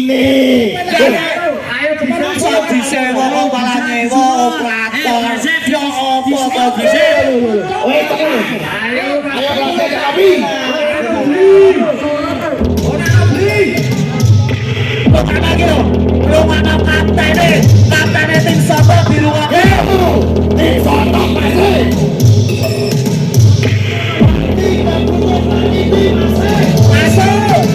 ini. Ayo Kok disewa kok malah nyewa operator. Ya apa kok disewa? Weh, Ayo latih kami. Kok ana iki lho? Rumana kaptene. Kaptene tim sapa di rumah? Tim sapa mese? Masuk.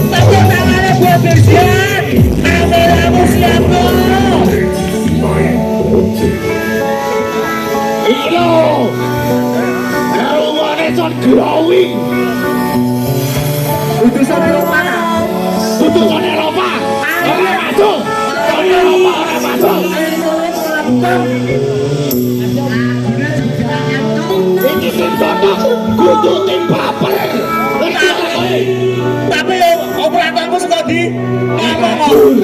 Tepuk tangannya buat Dirjan. Kameramu siap dong. Ilo. Rumahnya son glowing. utusan Eropa. Utusan Eropa. Orang masuk. Orang Eropa orang masuk. Ini tim Soto, kudu tim Baper. Tapi operatormu suka di ngomong.